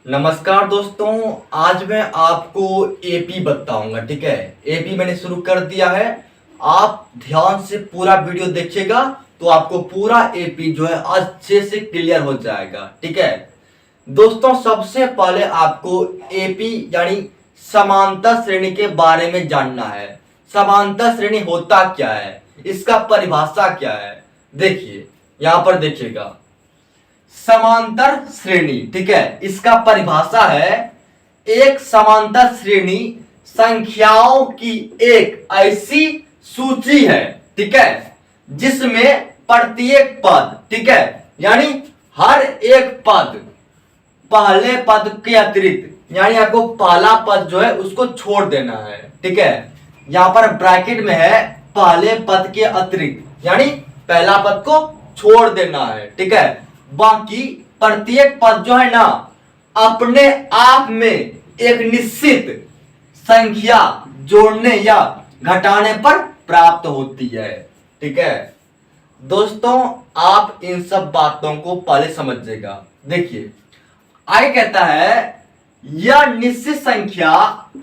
नमस्कार दोस्तों, आज मैं आपको एपी बताऊंगा। ठीक है, एपी मैंने शुरू कर दिया है। आप ध्यान से पूरा वीडियो देखिएगा तो आपको पूरा एपी जो है अच्छे से क्लियर हो जाएगा। ठीक है दोस्तों, सबसे पहले आपको एपी यानी समांतर श्रेणी के बारे में जानना है। समांतर श्रेणी होता क्या है, इसका परिभाषा क्या है, देखिए यहां पर देखिएगा। समांतर श्रेणी, ठीक है, इसका परिभाषा है एक समांतर श्रेणी संख्याओं की एक ऐसी सूची है, ठीक है, जिसमें प्रत्येक पद, ठीक है, यानी हर एक पद पहले पद के अतिरिक्त, यानी आपको पहला पद जो है उसको छोड़ देना है। ठीक है, यहां पर ब्रैकेट में है पहले पद के अतिरिक्त, यानी पहला पद को छोड़ देना है। ठीक है, बाकी प्रत्येक पद जो है ना अपने आप में एक निश्चित संख्या जोड़ने या घटाने पर प्राप्त होती है। ठीक है दोस्तों, आप इन सब बातों को पहले समझिएगा। देखिए आगे कहता है यह निश्चित संख्या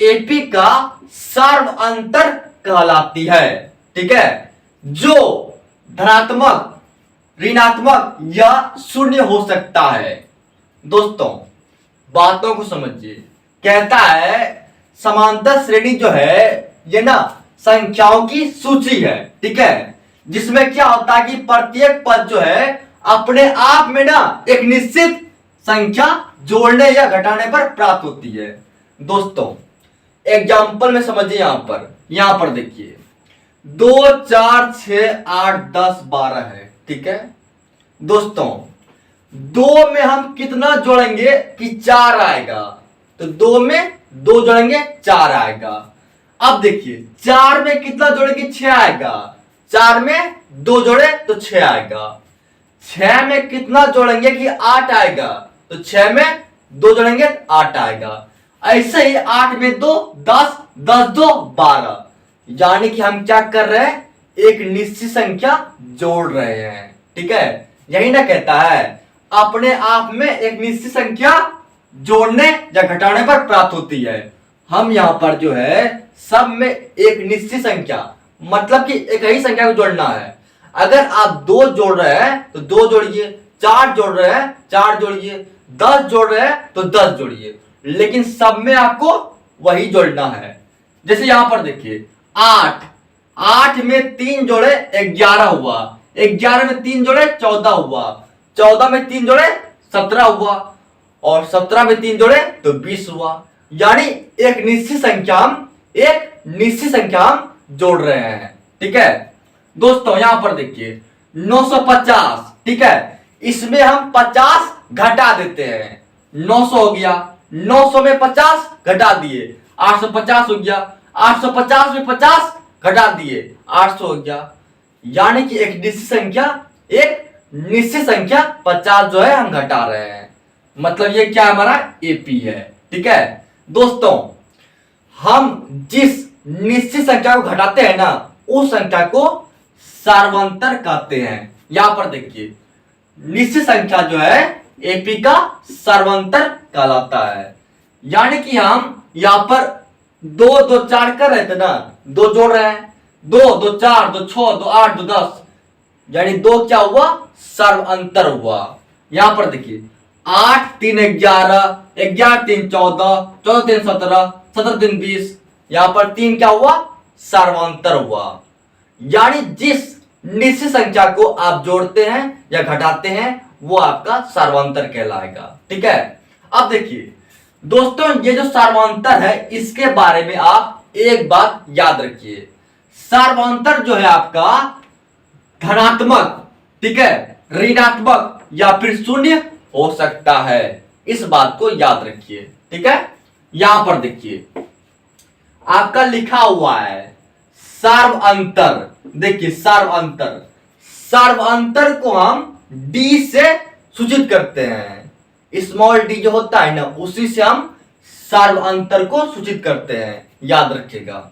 एपी का सर्व अंतर कहलाती है। ठीक है, जो धनात्मक, ऋणात्मक या शून्य हो सकता है। दोस्तों बातों को समझिए। कहता है समांतर श्रेणी जो है ये ना संख्याओं की सूची है, ठीक है, जिसमें क्या होता है कि प्रत्येक पद जो है अपने आप में ना एक निश्चित संख्या जोड़ने या घटाने पर प्राप्त होती है। दोस्तों एग्जाम्पल में समझिए। यहां पर देखिए 2 4 6 8 10 12 है। ठीक है दोस्तों, 2 में हम कितना जोड़ेंगे कि 4 आएगा, तो 2 में 2 जोड़ेंगे 4 आएगा। अब देखिए 4 में कितना जोड़ेंगे 6 आएगा, 4 में 2 जोड़े तो 6 आएगा। 6 में कितना जोड़ेंगे कि 8 आएगा, तो 6 में 2 जोड़ेंगे 8 आएगा। ऐसे ही 8 में 2 10, 10 2 12, यानी कि हम क्या कर रहे हैं, एक निश्चित संख्या जोड़ रहे हैं। ठीक है, यही ना कहता है अपने आप में एक निश्चित संख्या जोड़ने या घटाने पर प्राप्त होती है। हम यहां पर जो है सब में एक निश्चित संख्या, मतलब कि एक ही संख्या को जोड़ना है। अगर आप 2 जोड़ रहे हैं तो 2 जोड़िए, 4 जोड़ रहे हैं 4 जोड़िए, 10 जोड़ रहे हैं तो 10 जोड़िए, लेकिन सब में आपको वही जोड़ना है। जैसे यहां पर देखिए 8 में 3 जोड़े 11 हुआ, 11 में 3 जोड़े 14 हुआ, 14 में 3 जोड़े 17 हुआ, और 17 में 3 जोड़े तो 20 हुआ। यानी एक निश्चित संख्या हम जोड़ रहे हैं। ठीक है दोस्तों, यहां पर देखिए 950, ठीक है, इसमें हम 50 घटा देते हैं, 900 हो गया, 900 में 50 घटा दिए 850 हो गया, 850 में 50 घटा दिए 800 हो गया। यानी कि एक निश्चित संख्या 50 जो है हम घटा रहे हैं, मतलब ये क्या हमारा एपी है। ठीक है दोस्तों, हम जिस निश्चित संख्या को घटाते हैं ना उस संख्या को सार्वंतर कहते हैं। यहां पर देखिए निश्चित संख्या जो है एपी का सार्वंतर कहलाता है। यानी कि हम यहां पर 2 2 4 कर रहे थे ना, 2 जोड़ रहे हैं, 2 2 4 2 6 2 8 2 10, यानी 2 क्या हुआ, सर्व अंतर हुआ। यहां पर देखिए 8 3 11, 11 3 14, 14 3 17, 17 3 20, यहां पर 3 क्या हुआ, सर्वांतर हुआ। यानी जिस निश्चित संख्या को आप जोड़ते हैं या घटाते हैं वो आपका सर्वांतर कहलाएगा। ठीक है, अब देखिए दोस्तों ये जो सर्वांतर है इसके बारे में आप एक बात याद रखिए। सर्वांतर जो है आपका धनात्मक, ठीक है, ऋणात्मक या फिर शून्य हो सकता है, इस बात को याद रखिए। ठीक है, यहां पर देखिए आपका लिखा हुआ है सर्व अंतर। देखिए सर्व अंतर को हम डी से सूचित करते हैं। स्मॉल डी जो होता है ना उसी से हम सर्व अंतर को सूचित करते हैं, याद रखिएगा।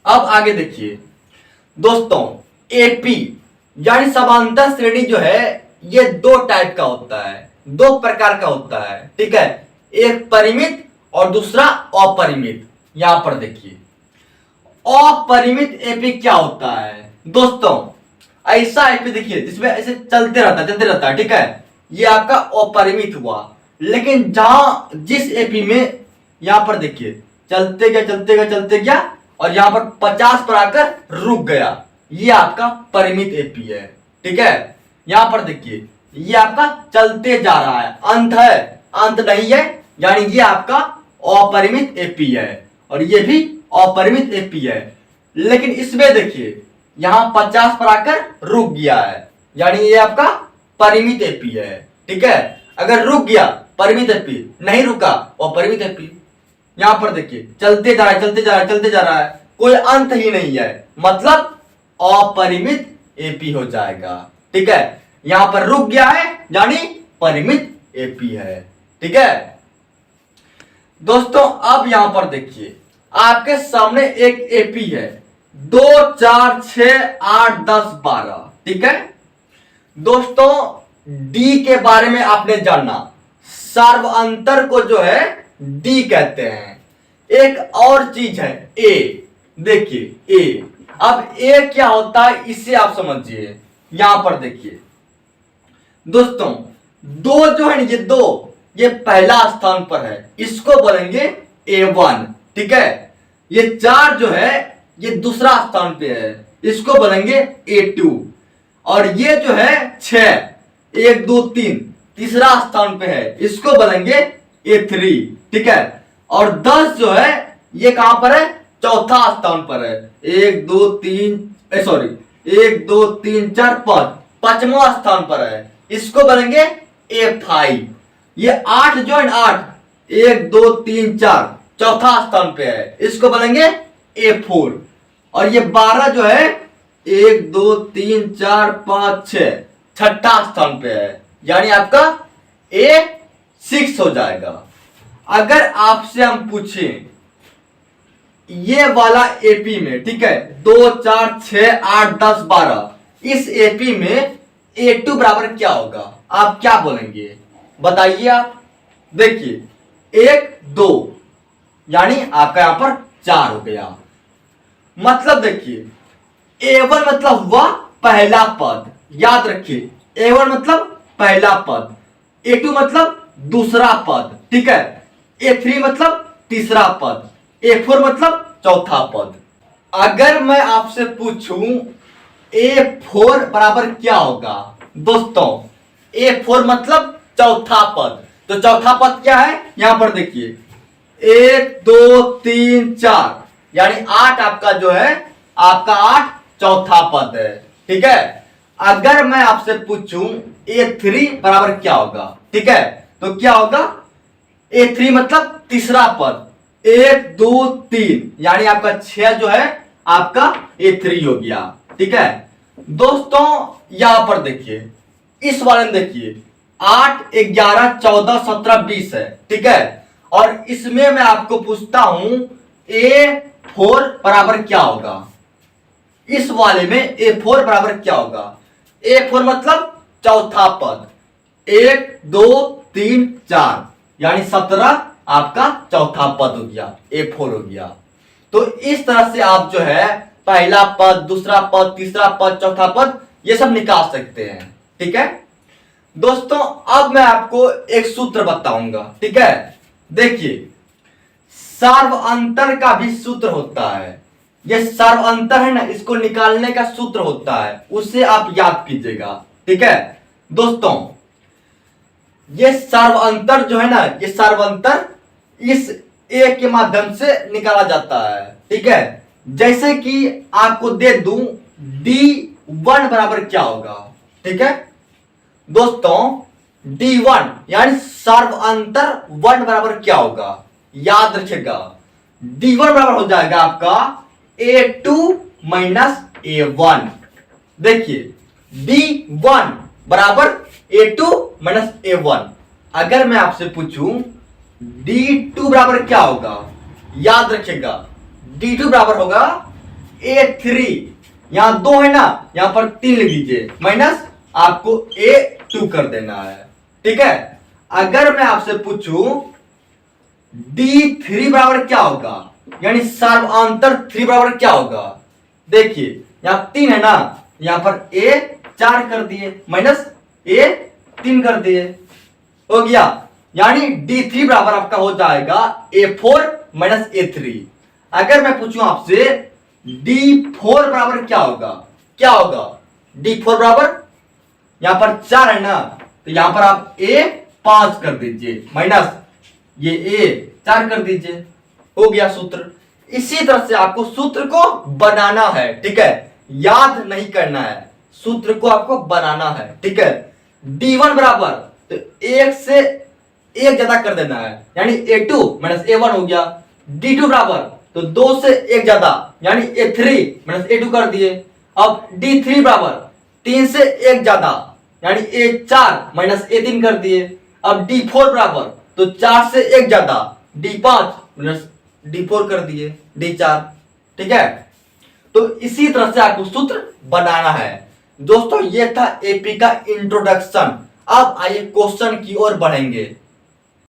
अब आगे देखिए दोस्तों, एपी यानी समांतर श्रेणी जो है ये 2 टाइप का होता है, 2 प्रकार का होता है। ठीक है, एक परिमित और दूसरा अपरिमित। यहां पर देखिए अपरिमित एपी क्या होता है दोस्तों, ऐसा एपी देखिए जिसमें ऐसे चलते रहता है, ठीक है, ये आपका अपरिमित हुआ। लेकिन जहां जिस एपी में यहां पर देखिए चलते गया और यहां पर 50 पर आकर रुक गया, ये आपका परिमित एपी है, ठीक है। यहां पर देखिए ये आपका चलते जा रहा है, अंत नहीं है, यानी ये आपका अपरिमित एपी है और ये भी अपरिमित एपी है। लेकिन इसमें देखिए यहां 50 पर आकर रुक गया है, यानी ये आपका परिमित एपी है, ठीक है। अगर रुक गया परिमित एपी, नहीं रुका अपरिमित एपी। यहां पर देखिए चलते जा रहा है, कोई अंत ही नहीं है, मतलब अपरिमित एपी हो जाएगा, ठीक है। यहां पर रुक गया है यानी परिमित एपी है, ठीक है दोस्तों। अब यहां पर देखिए आपके सामने एक एपी है 2 4 6 8 10 12, ठीक है दोस्तों। डी के बारे में आपने जानना, सर्वांतर को जो है डी कहते हैं। एक और चीज है ए, देखिए ए। अब ए क्या होता है इसे आप समझिए। यहां पर देखिए दोस्तों दो जो है ये दो, ये पहला स्थान पर है, इसको बोलेंगे A1, ठीक है। ये 4 जो है ये दूसरा स्थान पे है, इसको बोलेंगे A2। और ये जो है 6 1 2 3 तीसरा स्थान पे है, इसको बोलेंगे A3, ठीक है। और 10 जो है ये कहां पर है, चौथा स्थान पर है, 1 2 3 4 5 पांचवा स्थान पर है, इसको बोलेंगे A5। ये 8 जो है 8 1 2 3 4 चौथा स्थान पे है, इसको बोलेंगे A4। और ये 12 जो है 1 2 3 4 5 6 छठा स्थान पे है, यानी आपका A6 हो जाएगा। अगर आपसे हम पूछें ये वाला एपी में, ठीक है, 2 4 6 8 10 12, इस एपी में A2 बराबर क्या होगा, आप क्या बोलेंगे बताइए आप। देखिए 1 2 यानी आपका यहां पर 4 हो गया। मतलब देखिए A1 मतलब वह पहला पद, याद रखिए A1 मतलब पहला पद, A2 मतलब दूसरा पद, ठीक है, A3 मतलब तीसरा पद, A4 मतलब चौथा पद। अगर मैं आपसे पूछूं A4 बराबर क्या होगा दोस्तों, A4 मतलब चौथा पद, तो चौथा पद क्या है, यहां पर देखिए 1 2 3 4 यानी 8 आपका जो है, आपका 8 चौथा पद है, ठीक है। अगर मैं आपसे पूछूं A3 बराबर क्या होगा, ठीक है, तो क्या होगा, A3 मतलब तीसरा पद, 1 2 3 यानी आपका 6 जो है आपका A3 हो गया, ठीक है दोस्तों। यहां पर देखिए इस वाले में देखिए 8 11 14 17 20 है, ठीक है। और इसमें मैं आपको पूछता हूं A4 बराबर क्या होगा, इस वाले में A4 बराबर क्या होगा। A4 मतलब चौथा पद, 1 2 3 4 यानी 17 आपका चौथा पद हो गया, A4 हो गया। तो इस तरह से आप जो है पहला पद, दूसरा पद, तीसरा पद, चौथा पद ये सब निकाल सकते हैं, ठीक है दोस्तों। अब मैं आपको एक सूत्र बताऊंगा, ठीक है। देखिए सर्वांतर का भी सूत्र होता है, ये सर्वांतर है ना, इसको निकालने का सूत्र होता है, उसे आप याद कीजिएगा, ठीक है दोस्तों। ये सर्वांतर जो है ना, ये सर्वांतर इस ए के माध्यम से निकाला जाता है, ठीक है। जैसे कि आपको दे दूं D1 बराबर क्या होगा, ठीक है दोस्तों। D1 यानी सर्वांतर 1 बराबर क्या होगा, याद रखिएगा D1 बराबर हो जाएगा आपका A2 माइनस A1। देखिए D1 बराबर A2 माइनस A1। अगर मैं आपसे पूछूं D2 बराबर क्या होगा, याद रखिएगा D2 बराबर होगा A3, यहां 2 है ना, यहां पर 3 लिख लीजिए, माइनस आपको A2 कर देना है, ठीक है। अगर मैं आपसे पूछूं D3 बराबर क्या होगा, यानी सर्वांतर 3 बराबर क्या होगा। देखिए यहां 3 है ना, यहां पर A 4 कर दिए माइनस A 3 कर दिए, हो गया। यानी D3 बराबर आपका हो जाएगा A4 माइनस A3। अगर मैं पूछूं आपसे D4 बराबर क्या होगा, क्या होगा D4 बराबर, यहां पर 4 है ना, तो यहां पर आप A 5 कर दीजिए माइनस ये A 4 कर दीजिए, हो गया सूत्र। इसी तरह से आपको सूत्र को बनाना है, ठीक है, याद नहीं करना है, सूत्र को आपको बनाना है, ठीक है। D1 बराबर तो एक से एक ज्यादा कर देना है, यानी A2 माइनस A1 हो गया। D2 बराबर तो 2 से एक ज्यादा, यानी A3 माइनस A2 कर दिए। अब D3 बराबर 3 से एक ज्यादा, यानी A4 माइनस A3 कर दिए। अब D4 बराबर तो 4 से एक ज्यादा, D5 माइनस D4 कर दिए, D4, ठीक है। तो इसी तरह से आपको सूत्र बनाना है। दोस्तों ये था एपी का इंट्रोडक्शन। अब आइए क्वेश्चन की ओर बढ़ेंगे।